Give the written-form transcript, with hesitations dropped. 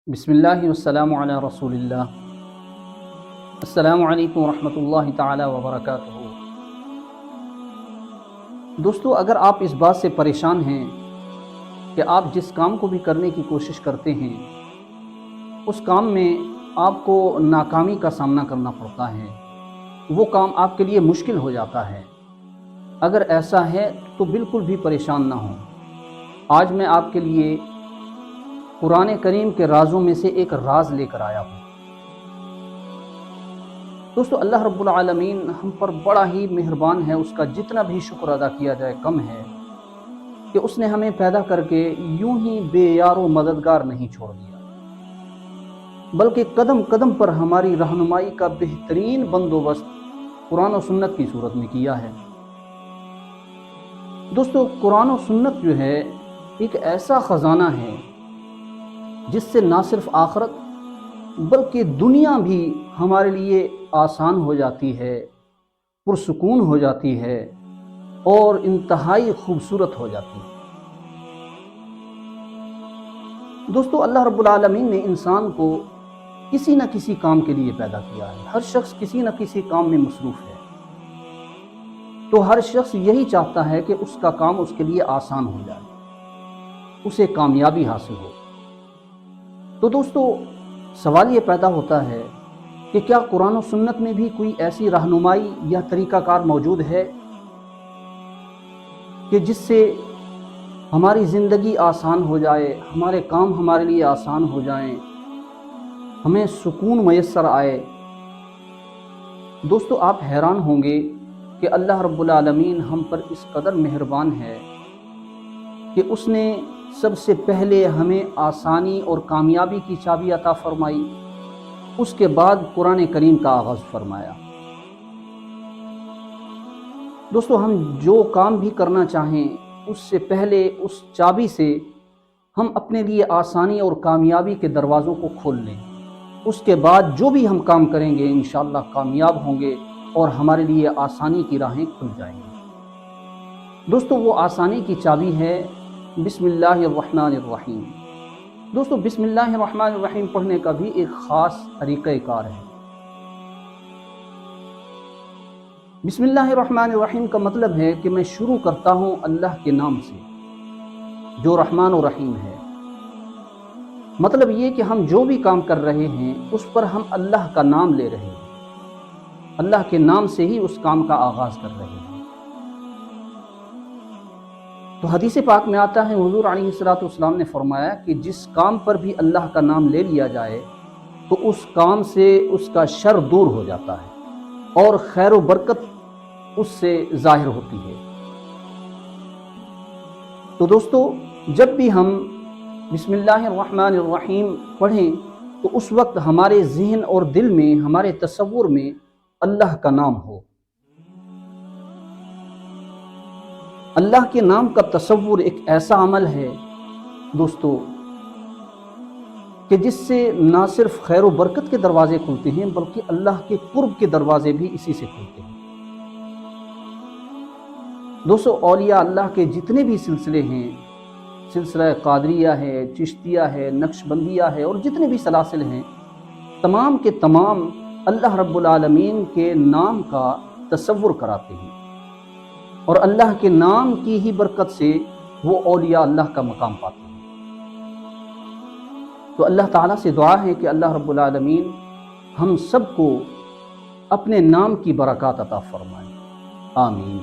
بسم اللہ والسلام علی رسول اللہ۔ السلام علیکم ورحمۃ اللہ تعالی وبرکاتہ۔ دوستو، اگر آپ اس بات سے پریشان ہیں کہ آپ جس کام کو بھی کرنے کی کوشش کرتے ہیں اس کام میں آپ کو ناکامی کا سامنا کرنا پڑتا ہے، وہ کام آپ کے لیے مشکل ہو جاتا ہے، اگر ایسا ہے تو بالکل بھی پریشان نہ ہوں۔ آج میں آپ کے لیے قرآن کریم کے رازوں میں سے ایک راز لے کر آیا ہوں۔ دوستو، اللہ رب العالمین ہم پر بڑا ہی مہربان ہے، اس کا جتنا بھی شکر ادا کیا جائے کم ہے کہ اس نے ہمیں پیدا کر کے یوں ہی بے یار و مددگار نہیں چھوڑ دیا، بلکہ قدم قدم پر ہماری رہنمائی کا بہترین بندوبست قرآن و سنت کی صورت میں کیا ہے۔ دوستو، قرآن و سنت جو ہے ایک ایسا خزانہ ہے جس سے نہ صرف آخرت بلکہ دنیا بھی ہمارے لیے آسان ہو جاتی ہے، پرسکون ہو جاتی ہے اور انتہائی خوبصورت ہو جاتی ہے۔ دوستو، اللہ رب العالمین نے انسان کو کسی نہ کسی کام کے لیے پیدا کیا ہے۔ ہر شخص کسی نہ کسی کام میں مصروف ہے، تو ہر شخص یہی چاہتا ہے کہ اس کا کام اس کے لیے آسان ہو جائے، اسے کامیابی حاصل ہو۔ تو دوستو، سوال یہ پیدا ہوتا ہے کہ کیا قرآن و سنت میں بھی کوئی ایسی رہنمائی یا طریقہ کار موجود ہے کہ جس سے ہماری زندگی آسان ہو جائے، ہمارے کام ہمارے لیے آسان ہو جائیں، ہمیں سکون میسر آئے؟ دوستو، آپ حیران ہوں گے کہ اللہ رب العالمین ہم پر اس قدر مہربان ہے کہ اس نے سب سے پہلے ہمیں آسانی اور کامیابی کی چابی عطا فرمائی، اس کے بعد قرآن کریم کا آغاز فرمایا۔ دوستو، ہم جو کام بھی کرنا چاہیں اس سے پہلے اس چابی سے ہم اپنے لیے آسانی اور کامیابی کے دروازوں کو کھول لیں، اس کے بعد جو بھی ہم کام کریں گے انشاءاللہ کامیاب ہوں گے اور ہمارے لیے آسانی کی راہیں کھل جائیں گی۔ دوستو، وہ آسانی کی چابی ہے بسم اللہ الرحمن الرحیم۔ دوستو، بسم اللہ الرحمن الرحیم پڑھنے کا بھی ایک خاص طریقہ کار ہے۔ بسم اللہ الرحمن الرحیم کا مطلب ہے کہ میں شروع کرتا ہوں اللہ کے نام سے جو رحمان و رحیم ہے۔ مطلب یہ کہ ہم جو بھی کام کر رہے ہیں اس پر ہم اللہ کا نام لے رہے ہیں، اللہ کے نام سے ہی اس کام کا آغاز کر رہے ہیں۔ تو حدیث پاک میں آتا ہے، حضور علیہ الصلوۃ نے فرمایا کہ جس کام پر بھی اللہ کا نام لے لیا جائے تو اس کام سے اس کا شر دور ہو جاتا ہے اور خیر و برکت اس سے ظاہر ہوتی ہے۔ تو دوستو، جب بھی ہم بسم اللہ الرحمن الرحیم پڑھیں تو اس وقت ہمارے ذہن اور دل میں، ہمارے تصور میں اللہ کا نام ہو۔ اللہ کے نام کا تصور ایک ایسا عمل ہے دوستو کہ جس سے نہ صرف خیر و برکت کے دروازے کھلتے ہیں بلکہ اللہ کے قرب کے دروازے بھی اسی سے کھلتے ہیں۔ دوستو، اولیاء اللہ کے جتنے بھی سلسلے ہیں، سلسلہ قادریہ ہے، چشتیہ ہے، نقشبندیہ ہے اور جتنے بھی سلاسل ہیں، تمام کے تمام اللہ رب العالمین کے نام کا تصور کراتے ہیں اور اللہ کے نام کی ہی برکت سے وہ اولیاء اللہ کا مقام پاتے ہیں۔ تو اللہ تعالیٰ سے دعا ہے کہ اللہ رب العالمین ہم سب کو اپنے نام کی برکات عطا فرمائے، آمین۔